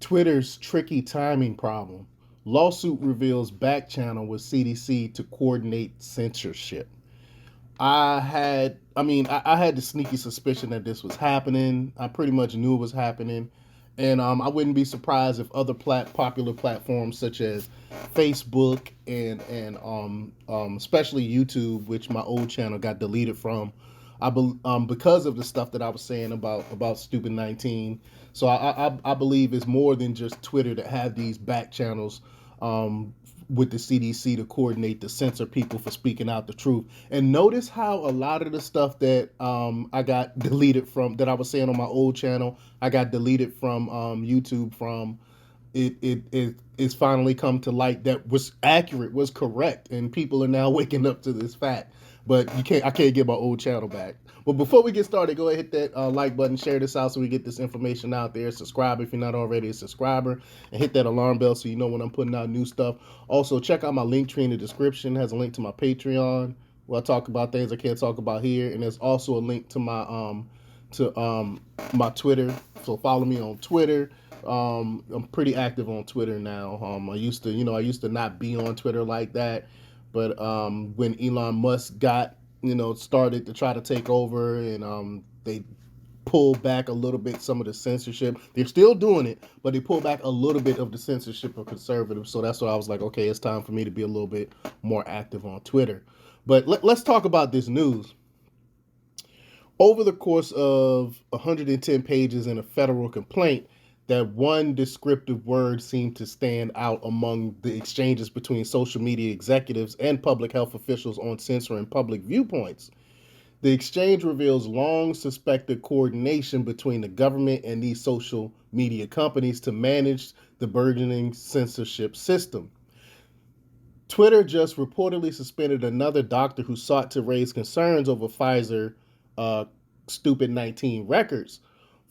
Twitter's tricky timing problem. Lawsuit reveals back channel with CDC to coordinate censorship. I had the sneaky suspicion that this was happening. I pretty much knew it was happening. And I wouldn't be surprised if other popular platforms such as Facebook and especially YouTube, which my old channel got deleted from, because of the stuff that I was saying about stupid 19. So I believe it's more than just Twitter that have these back channels um, with the CDC to coordinate to censor people for speaking out the truth. And notice how a lot of the stuff that I got deleted from, that I was saying on my old channel, I got deleted from YouTube from. It's finally come to light that was accurate, was correct, and people are now waking up to this fact. But I can't get my old channel back. But before we get started, go ahead, hit that like button, share this out so we get this information out there. Subscribe if you're not already a subscriber, and hit that alarm bell so you know when I'm putting out new stuff. Also, check out my link tree in the description. It has a link to my Patreon where I talk about things I can't talk about here, and there's also a link to my Twitter. So follow me on Twitter. I'm pretty active on Twitter now. I used to not be on Twitter like that, but when Elon Musk got, started to try to take over, and they pulled back a little bit some of the censorship. They're still doing it, but they pulled back a little bit of the censorship of conservatives. So that's why I was like, okay, it's time for me to be a little bit more active on Twitter. But let's talk about this news. Over the course of 110 pages in a federal complaint, that one descriptive word seemed to stand out among the exchanges between social media executives and public health officials on censoring public viewpoints. The exchange reveals long suspected coordination between the government and these social media companies to manage the burgeoning censorship system. Twitter just reportedly suspended another doctor who sought to raise concerns over Pfizer uh, stupid 19 records.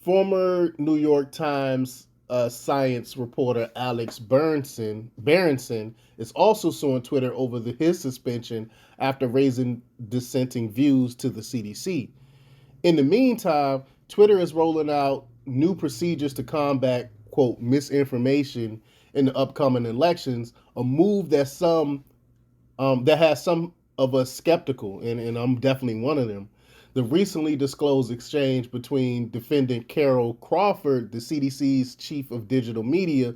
Former New York Times science reporter Alex Berenson is also suing Twitter over his suspension after raising dissenting views to the CDC. In the meantime, Twitter is rolling out new procedures to combat, quote, misinformation in the upcoming elections, a move that has some of us skeptical, and I'm definitely one of them. The recently disclosed exchange between defendant Carol Crawford, the CDC's chief of digital media,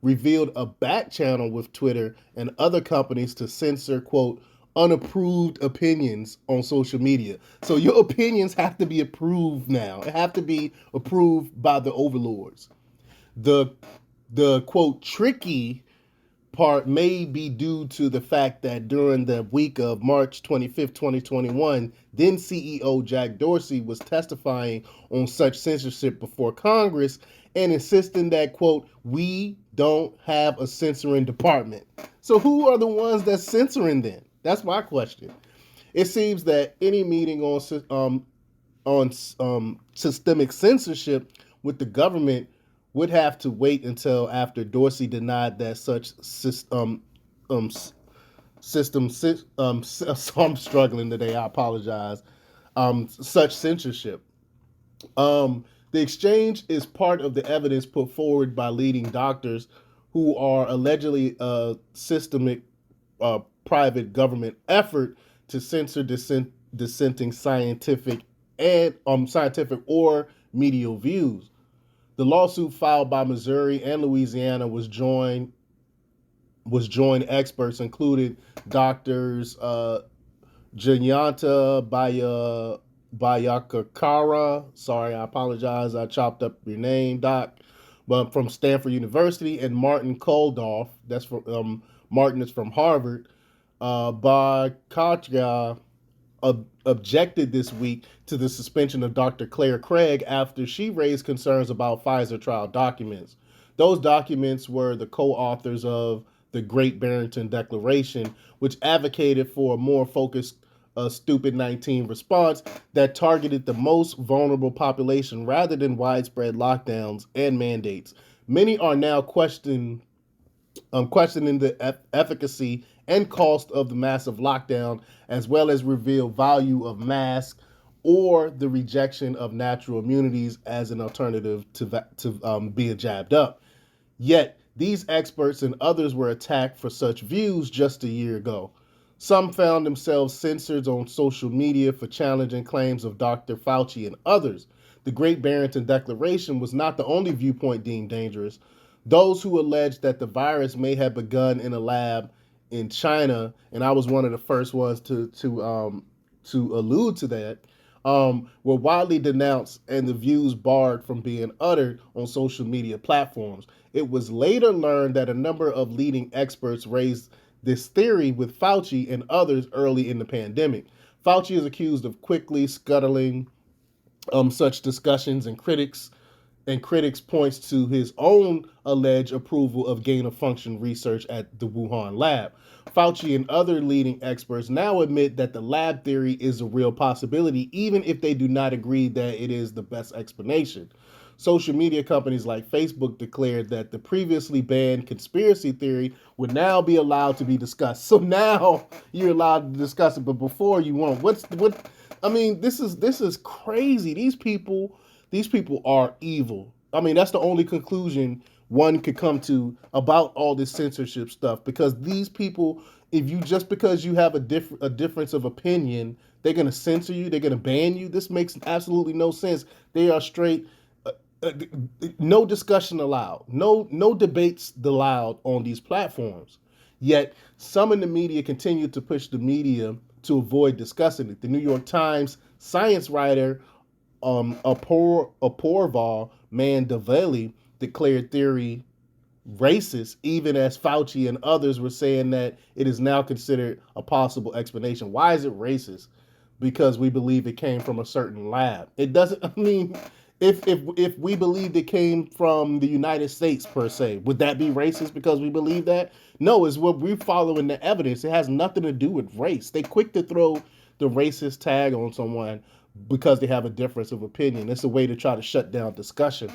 revealed a back channel with Twitter and other companies to censor, quote, unapproved opinions on social media. So your opinions have to be approved now. It have to be approved by the overlords. The quote tricky part may be due to the fact that during the week of March 25th, 2021, then CEO Jack Dorsey was testifying on such censorship before Congress and insisting that, quote, we don't have a censoring department. So who are the ones that's censoring then? That's my question. It seems that any meeting on systemic censorship with the government would have to wait until after Dorsey denied that such um, system. So I'm struggling today. I apologize. Such censorship. The exchange is part of the evidence put forward by leading doctors who are allegedly a systemic private government effort to censor dissenting scientific or medial views. The lawsuit filed by Missouri and Louisiana was joined experts, including doctors Jayanta Bayakakara. Sorry, I apologize. I chopped up your name, Doc. But from Stanford University, and Martin Kulldorff. That's from Martin is from Harvard. Bakatria objected this week to the suspension of Dr. Claire Craig after she raised concerns about Pfizer trial documents. Those documents were the co-authors of the Great Barrington Declaration, which advocated for a more focused stupid 19 response that targeted the most vulnerable population rather than widespread lockdowns and mandates. Many are now questioning the efficacy and cost of the massive lockdown, as well as reveal value of masks or the rejection of natural immunities as an alternative to being jabbed up. Yet, these experts and others were attacked for such views just a year ago. Some found themselves censored on social media for challenging claims of Dr. Fauci and others. The Great Barrington Declaration was not the only viewpoint deemed dangerous. Those who alleged that the virus may have begun in a lab in China, and I was one of the first ones to allude to that, were widely denounced and the views barred from being uttered on social media platforms. It was later learned that a number of leading experts raised this theory with Fauci and others early in the pandemic. Fauci is accused of quickly scuttling such discussions, and critics points to his own alleged approval of gain of function research at the Wuhan lab. Fauci and other leading experts now admit that the lab theory is a real possibility, even if they do not agree that it is the best explanation. Social media companies like Facebook declared that the previously banned conspiracy theory would now be allowed to be discussed. So now you're allowed to discuss it, but before you won't. What? I mean, this is crazy. These people are evil. I mean, that's the only conclusion one could come to about all this censorship stuff, because these people, if you just because you have a difference of opinion, they're going to censor you, they're going to ban you. This makes absolutely no sense. They are straight uh, no discussion allowed. No debates allowed on these platforms. Yet some in the media continue to push the media to avoid discussing it. The New York Times science writer Apoorva Mandaveli declared theory racist, even as Fauci and others were saying that it is now considered a possible explanation. Why is it racist? Because we believe it came from a certain lab. It doesn't. I mean, if we believed it came from the United States per se, would that be racist because we believe that? No, it's what we're following the evidence. It has nothing to do with race. They quick to throw the racist tag on someone because they have a difference of opinion. It's a way to try to shut down discussion.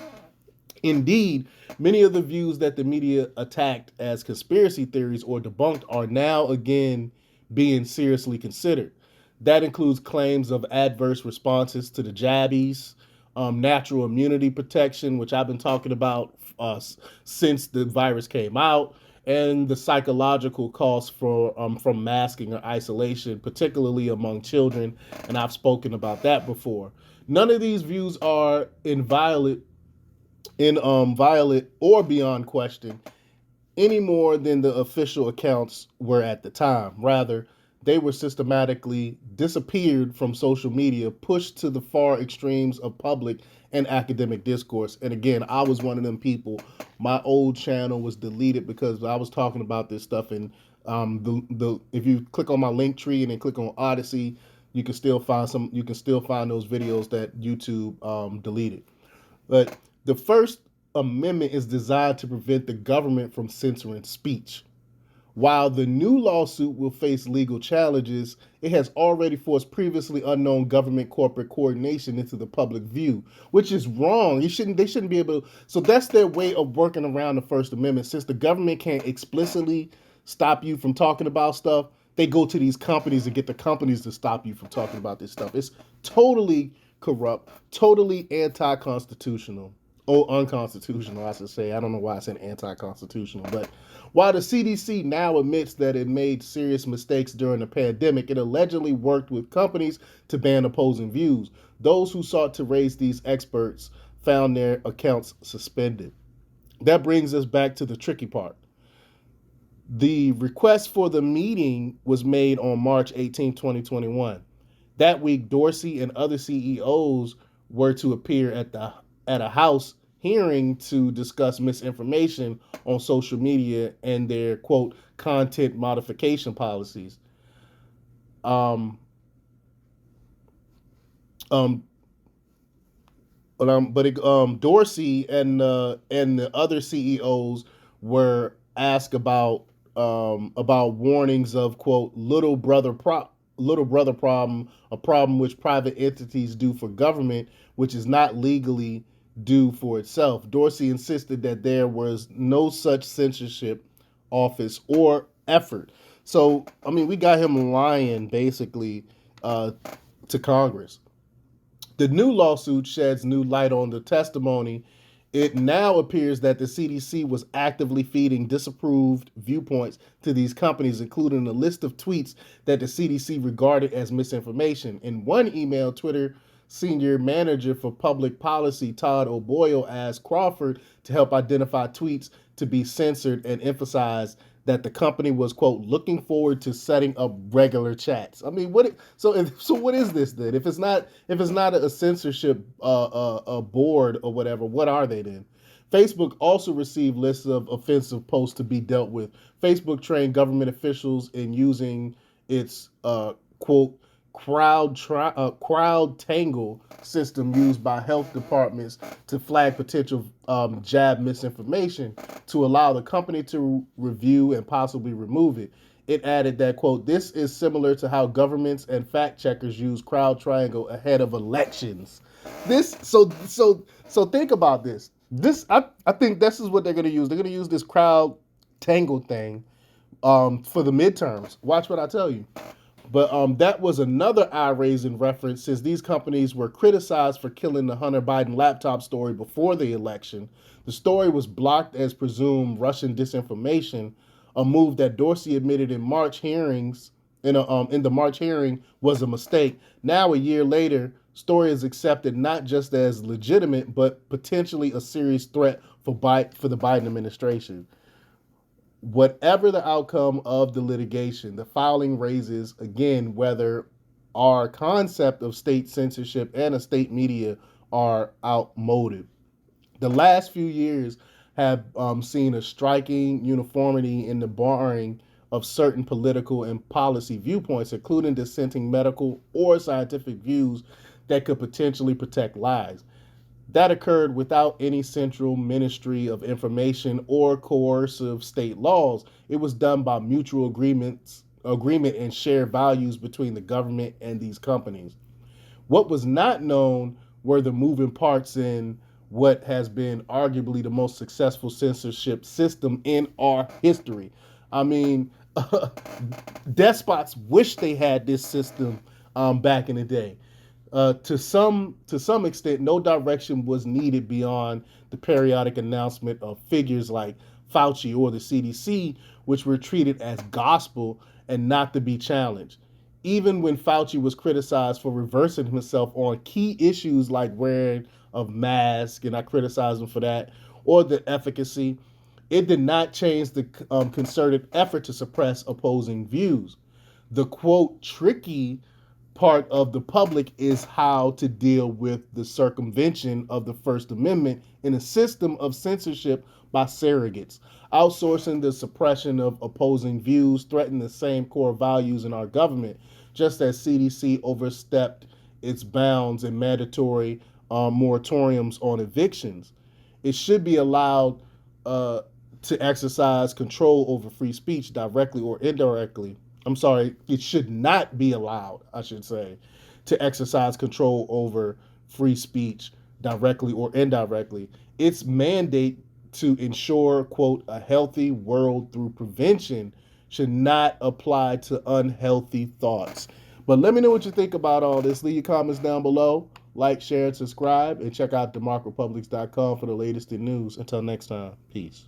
Indeed, many of the views that the media attacked as conspiracy theories or debunked are now again being seriously considered. That includes claims of adverse responses to the jabbies, natural immunity protection, which I've been talking about since the virus came out, and the psychological costs from masking or isolation, particularly among children. And I've spoken about that before. None of these views are inviolate or beyond question any more than the official accounts were at the time. Rather, they were systematically disappeared from social media, pushed to the far extremes of public and academic discourse. And again, I was one of them people. My old channel was deleted because I was talking about this stuff. And the if you click on my link tree and then click on Odyssey, you can still find some. You can still find those videos that YouTube deleted. But the First Amendment is designed to prevent the government from censoring speech. While the new lawsuit will face legal challenges, it has already forced previously unknown government corporate coordination into the public view, which is wrong. They shouldn't be able to. So that's their way of working around the First Amendment. Since the government can't explicitly stop you from talking about stuff, they go to these companies and get the companies to stop you from talking about this stuff. It's totally corrupt, totally anti-constitutional. Oh, unconstitutional, I should say. I don't know why I said anti-constitutional. But while the CDC now admits that it made serious mistakes during the pandemic, it allegedly worked with companies to ban opposing views. Those who sought to raise these experts found their accounts suspended. That brings us back to the tricky part. The request for the meeting was made on March 18, 2021. That week, Dorsey and other CEOs were to appear at a House hearing to discuss misinformation on social media and their quote content modification policies. Um, um, Dorsey and the other CEOs were asked about warnings of quote little brother problem, a problem which private entities do for government, which is not legally do for itself. Dorsey insisted that there was no such censorship office or effort. So, I mean, we got him lying basically uh, to Congress. The new lawsuit sheds new light on the testimony It now appears that the CDC was actively feeding disapproved viewpoints to these companies, including a list of tweets that the CDC regarded as misinformation. In one email, Twitter senior manager for public policy Todd O'Boyle asked Crawford to help identify tweets to be censored and emphasized that the company was, quote, looking forward to setting up regular chats. I mean, so what is this then? If it's not a censorship a board or whatever, what are they then? Facebook also received lists of offensive posts to be dealt with. Facebook trained government officials in using its quote crowd tangle system used by health departments to flag potential jab misinformation to allow the company to review and possibly remove it. It added that, quote, this is similar to how governments and fact checkers use crowd triangle ahead of elections. So think about this. I think this is what they're gonna use. They're gonna use this crowd tangle thing for the midterms. Watch what I tell you. But that was another eye-raising reference since these companies were criticized for killing the Hunter Biden laptop story before the election. The story was blocked as presumed Russian disinformation, a move that Dorsey admitted in March hearings in the March hearing was a mistake. Now, a year later, story is accepted not just as legitimate but potentially a serious threat for the Biden administration. Whatever the outcome of the litigation, the filing raises again whether our concept of state censorship and a state media are outmoded. The last few years have seen a striking uniformity in the barring of certain political and policy viewpoints, including dissenting medical or scientific views that could potentially protect lives. That occurred without any central ministry of information or coercive state laws. It was done by mutual agreement and shared values between the government and these companies. What was not known were the moving parts in what has been arguably the most successful censorship system in our history. I mean, despots wish they had this system back in the day. To some extent, no direction was needed beyond the periodic announcement of figures like Fauci or the CDC, which were treated as gospel and not to be challenged. Even when Fauci was criticized for reversing himself on key issues like wearing of mask, and I criticized him for that, or the efficacy, it did not change the concerted effort to suppress opposing views. The quote tricky part of the public is how to deal with the circumvention of the First Amendment in a system of censorship by surrogates. Outsourcing the suppression of opposing views threaten the same core values in our government, just as CDC overstepped its bounds in mandatory moratoriums on evictions. It should be allowed to exercise control over free speech directly or indirectly. I'm sorry, it should not be allowed, I should say, to exercise control over free speech directly or indirectly. Its mandate to ensure, quote, a healthy world through prevention should not apply to unhealthy thoughts. But let me know what you think about all this. Leave your comments down below. Like, share, and subscribe. And check out democrepublics.com for the latest in news. Until next time, peace.